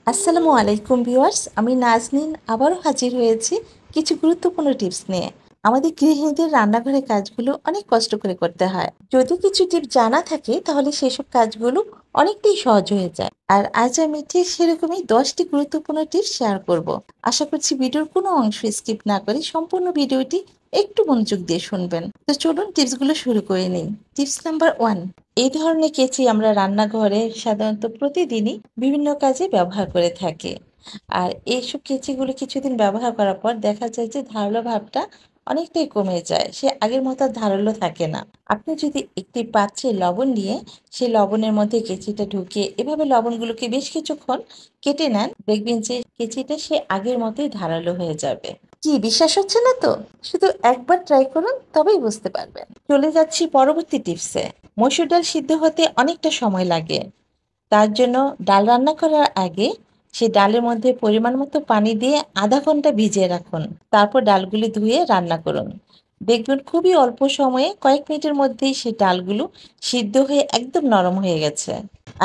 আসসালামু আলাইকুম ভিউয়ার্স, আমি নাজনীন আবারও হাজির হয়েছি কিছু গুরুত্বপূর্ণ টিপস নিয়ে। আমাদের গৃহিণীদের রান্নাঘরের কাজগুলো অনেক কষ্ট করে করতে হয়। যদি কিছু টিপস জানা থাকে তাহলে সেসব কাজগুলো অনেকটাই সহজ হয়ে যায়। আর আজ আমি ঠিক সেরকমই 10টি গুরুত্বপূর্ণ টিপস শেয়ার করব। আশা করছি ভিডিওর কোনো অংশ স্কিপ না করে সম্পূর্ণ ভিডিওটি একটু মনোযোগ দিয়ে শুনবেন। তো চলুন টিপসগুলো শুরু করে নিই। টিপস নাম্বার 1, এই ধরনের কেচি আমরা রান্নাঘরে সাধারণত প্রতিদিনই বিভিন্ন কাজে ব্যবহার করে থাকি। আর এইসব কেচিগুলো কিছুদিন ব্যবহার করার পর দেখা যায় যে ধারালো ভাবটা অনেকটাই কমে যায়, সে আগের মতো আর ধারালো থাকে না। আপনি যদি একটি পাত্রে লবণ নিয়ে সেই লবণের মধ্যে কেচিটা ঢুকিয়ে এভাবে লবণগুলোকে বেশ কিছুক্ষণ কেটে নেন, দেখবেন যে কেচিটা সে আগের মতোই ধারালো হয়ে যাবে। কি বিশ্বাস হচ্ছে না তো? শুধু একবার ট্রাই করুন, তবেই বুঝতে পারবেন। চলে যাচ্ছি পরবর্তী টিপসে। মসুর ডাল সিদ্ধ হতে অনেকটা সময় লাগে। তার জন্য ডাল রান্না করার আগে সেই ডালের মধ্যে পরিমাণ মতো পানি দিয়ে আধা ঘন্টা ভিজিয়ে রাখুন। তারপর ডালগুলি ধুয়ে রান্না করুন। দেখবেন খুবই অল্প সময়ে কয়েক মিনিটের মধ্যেই সেই ডালগুলো সিদ্ধ হয়ে একদম নরম হয়ে গেছে।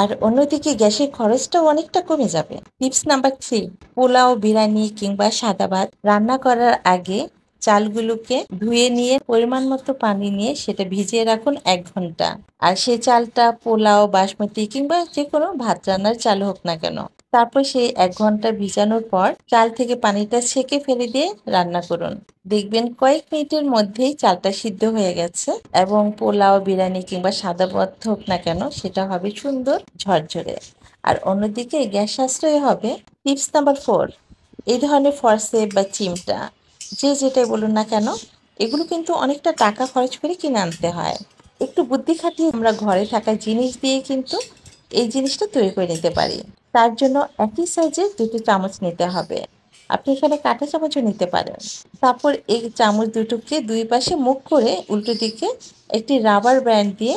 আর অন্যদিকে গ্যাসের খরচটাও অনেকটা কমে যাবে। টিপস নাম্বার 3, পোলাও, বিরিয়ানি কিংবা সাদা ভাত রান্না করার আগে চালগুলোকে ধুয়ে নিয়ে পরিমাণ মতো পানি নিয়ে সেটা ভিজিয়ে রাখুন 1 ঘন্টা। আর সেই চালটা পোলাও, বাসমতি কিংবা যে কোনো ভাত রান্নার চাল হোক না কেন, তারপর সেই 1 ঘন্টা ভিজানোর পর চাল থেকে পানিটা ছেঁকে ফেলে দিয়ে রান্না করুন। দেখবেন কয়েক মিনিটের মধ্যেই চালটা সিদ্ধ হয়ে গেছে এবং পোলাও, বিরিয়ানি কিংবা সাদা ভাত হোক না কেন সেটা হবে সুন্দর ঝরঝরে। আর অন্যদিকে গ্যাস সাশ্রয় হবে। টিপস নাম্বার 4, এই ধরনের ফরসেপ বা চিমটা যে যেটাই বলুন না কেন, এগুলো কিন্তু অনেকটা টাকা খরচ করে কিনে আনতে হয়। একটু বুদ্ধি খাটিয়ে আমরা ঘরে থাকা জিনিস দিয়ে কিন্তু এই জিনিসটা তৈরি করে নিতে পারি। তার জন্য একই সাইজের দুটো চামচ নিতে হবে। আপনি এখানে কাঁটা চামচও নিতে পারেন। তারপর এই চামচ দুটোকে দুই পাশে মুখ করে উল্টো দিকে একটি রাবার ব্যান্ড দিয়ে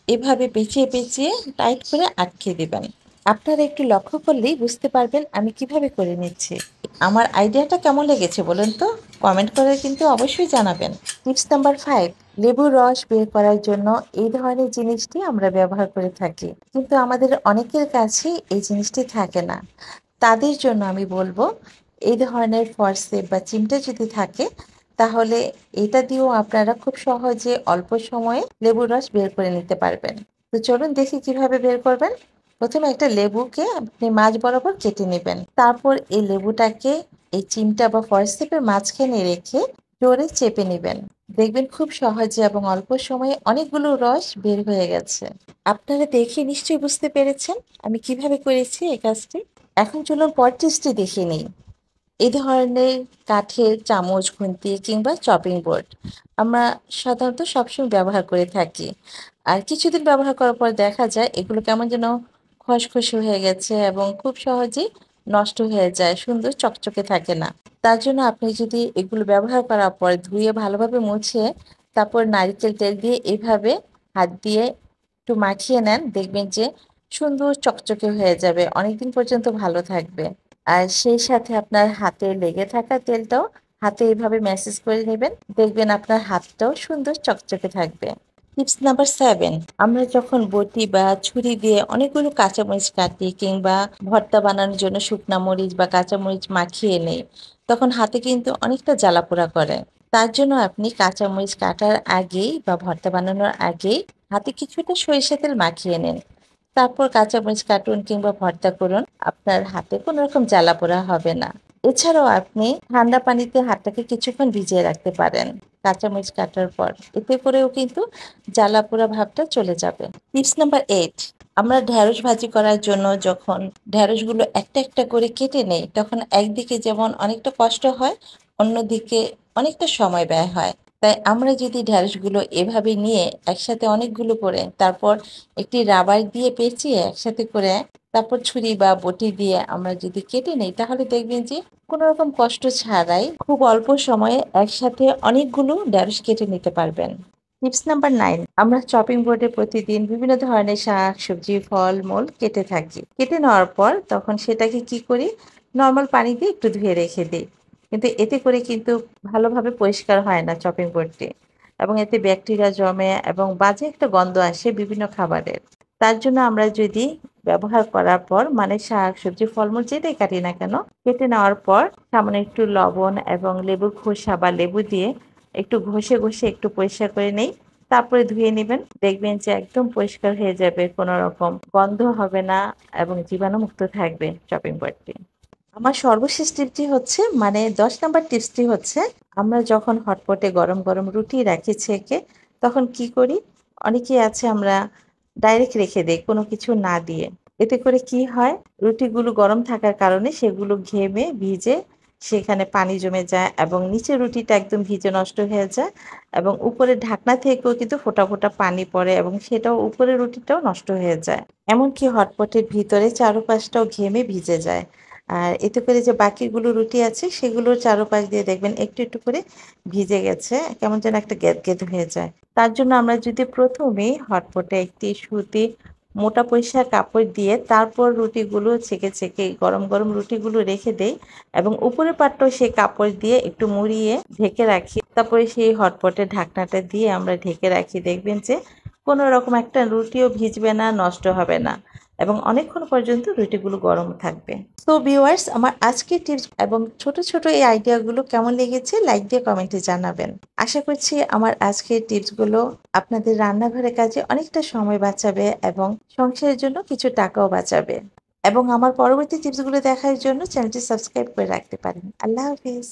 এভাবে পেঁচিয়ে পেঁচিয়ে টাইট করে আটকে দেবেন। আপনারা একটু লক্ষ্য করলেই বুঝতে পারবেন আমি কিভাবে করে নিচ্ছি। আমার আইডিয়াটা কেমন লেগেছে বলুন তো? কমেন্ট করে কিন্তু অবশ্যই জানাবেন। টিপস নাম্বার 5, লেবুর রস বের করার জন্য এই ধরনের জিনিসটি আমরা ব্যবহার করে থাকি, কিন্তু আমাদের অনেকের কাছেই এই জিনিসটি থাকে না। তাদের জন্য আমি বলবো, এই ধরনের ফরসেপ বা চিমটে যদি থাকে তাহলে এটা দিয়েও আপনারা খুব সহজে অল্প সময়ে লেবুর রস বের করে নিতে পারবেন। তো চলুন দেখি কিভাবে বের করবেন। প্রথমে একটা লেবুকে আপনি মাঝ বরাবর কেটে নেবেন। তারপর এই লেবুটাকে এই চিমটা বা ফরসেপের মাঝখানে রেখে জোরে চেপে নেবেন। দেখবেন খুব সহজে এবং অল্প সময়ে অনেকগুলো রস বের হয়ে গেছে। আপনারা দেখে নিশ্চয়ই বুঝতে পেরেছেন আমি কিভাবে করেছি এই কাজটি। এখন চলুন পরের টিপসটি দেখে নিই। এই ধরনের কাঠের চামচ, খুন্তি কিংবা চপিং বোর্ড আমরা সাধারণত সবসময় ব্যবহার করে থাকি। আর কিছুদিন ব্যবহার করার পর দেখা যায় এগুলো কেমন যেন খসখসে হয়ে গেছে এবং খুব সহজেই নষ্ট হয়ে যায়, সুন্দর চকচকে থাকে না। তার জন্য আপনি যদি এগুলো ব্যবহার করার পর ধুয়ে ভালোভাবে মুছে তারপর নারকেল তেল দিয়ে এভাবে হাত দিয়ে একটু মাখিয়ে নেন, দেখবেন যে সুন্দর চকচকে হয়ে যাবে, অনেকদিন পর্যন্ত ভালো থাকবে। আর সেই সাথে আপনার হাতে লেগে থাকা তেলটাও হাতে এইভাবে ম্যাসেজ করে নেবেন, দেখবেন আপনার হাতটাও সুন্দর চকচকে থাকবে। টিপস নাম্বার 7, আমরা যখন বটি বা ছুরি দিয়ে অনেকগুলো কাঁচামরিচ কাটি কিংবা ভর্তা বানানোর জন্য শুকনা মরিচ বা কাঁচামরিচ মাখিয়ে নেই, তখন হাতে কিন্তু অনেকটা জ্বালাপোড়া করে। তার জন্য আপনি কাঁচামরিচ কাটার আগেই বা ভর্তা বানানোর আগেই হাতে কিছুটা সরিষা তেল মাখিয়ে নিন। তারপর কাঁচামরিচ কাটুন কিংবা ভর্তা করুন, আপনার হাতে কোনো রকম জ্বালাপোড়া হবে না। এছাড়াও আপনি ঠান্ডা পানিতে হাতটাকে কিছুক্ষণ ভিজিয়ে রাখতে পারেন কাঁচামরিচ কাটার পর, এতে করেও কিন্তু জ্বালাপোড়া ভাবটা চলে যাবে। টিপস নাম্বার 8, আমরা ঢেঁড়স ভাজি করার জন্য যখন ঢেঁড়সগুলো একটা একটা করে কেটে নেই তখন একদিকে যেমন অনেকটা কষ্ট হয়, অন্যদিকে অনেকটা সময় ব্যয় হয়। তাই আমরা যদি ঢেঁড়সগুলো এভাবে নিয়ে একসাথে অনেকগুলো করে তারপর একটি রাবার দিয়ে পেঁচিয়ে একসাথে করে তারপর ছুরি বা বটি দিয়ে আমরা যদি কেটে নেই তাহলে দেখবেন যে কোনো রকম কষ্ট ছাড়াই খুব অল্প সময়ে একসাথে অনেকগুলো ঢেঁড়স কেটে নিতে পারবেন। টিপস নাম্বার 9, আমরা চপিং বোর্ডে প্রতিদিন বিভিন্ন ধরনের শাক, সবজি, ফল মূল কেটে থাকি। কেটে নেওয়ার পর তখন সেটাকে কি করি, নর্মাল পানি দিয়ে একটু ধুয়ে রেখে দিই, কিন্তু এতে করে কিন্তু ভালোভাবে পরিষ্কার হয় না চপিং বোর্ডটি এবং এতে ব্যাকটেরিয়া জমে এবং বাজে একটা গন্ধ আসে বিভিন্ন খাবারের। তার জন্য আমরা যদি ব্যবহার করার পর মানে শাক সবজি ফলমূল যেটাই কাটি না কেন কেটে নেওয়ার পর সামান্য একটু লবণ এবং লেবুর খোসা বা লেবু দিয়ে একটু ঘষে ঘষে একটু পরিষ্কার করে নেই, তারপরে ধুয়ে নেবেন। দেখবেন যে একদম পরিষ্কার হয়ে যাবে, কোনো রকম গন্ধ হবে না এবং জীবাণুমুক্ত থাকবে চপিং বোর্ডটি। আমার সর্বশেষ টিপটি হচ্ছে মানে 10 নম্বর টিপসটি হচ্ছে, আমরা যখন হটপটে গরম গরম রুটি রাখি ছেঁকে তখন কি করি, অনেকেই আছে আমরা ডাইরেক্ট রেখে দেই কোনো কিছু না দিয়ে। এতে করে কি হয়, রুটিগুলো গরম থাকার কারণে সেগুলো ঘেমে ভিজে সেখানে পানি জমে যায় এবং নিচের রুটিটা একদম ভিজে নষ্ট হয়ে যায় এবং উপরে ঢাকনা থেকেও কিন্তু ফোঁটা ফোঁটা পানি পড়ে এবং সেটাও উপরের রুটিটাও নষ্ট হয়ে যায়। এমনকি হটপটের ভিতরে চারপাশটাও ঘেমে ভিজে যায়। আর এতে করে যে বাকিগুলো রুটি আছে সেগুলোর চারপাশ দিয়ে দেখবেন একটু একটু করে ভিজে গেছে, কেমন যেন একটা গ্যাদ হয়ে যায়। তার জন্য আমরা যদি প্রথমেই হটপটে একটি সুতি মোটা পরিষ্কার কাপড় দিয়ে তারপর রুটিগুলো ছেঁকে ছেঁকে গরম গরম রুটিগুলো রেখে দেই এবং উপরের পাটটাও সেই কাপড় দিয়ে একটু মুড়িয়ে ঢেকে রাখি, তারপরে সেই হটপটের ঢাকনাটা দিয়ে আমরা ঢেকে রাখি, দেখবেন যে কোনো রকম একটা রুটিও ভিজবে না, নষ্ট হবে না এবং অনেকক্ষণ পর্যন্ত রুটিগুলো গরম থাকবে। তো ভিউয়ার্স, আমার আজকের টিপস এবং ছোট ছোট এই আইডিয়াগুলো কেমন লেগেছে লাইক দিয়ে কমেন্টে জানাবেন। আশা করছি আমার আজকের টিপসগুলো আপনাদের রান্নাঘরের কাজে অনেকটা সময় বাঁচাবে এবং সংসারের জন্য কিছু টাকাও বাঁচাবে। এবং আমার পরবর্তী টিপসগুলো দেখার জন্য চ্যানেলটি সাবস্ক্রাইব করে রাখতে পারেন। আল্লাহ হাফিজ।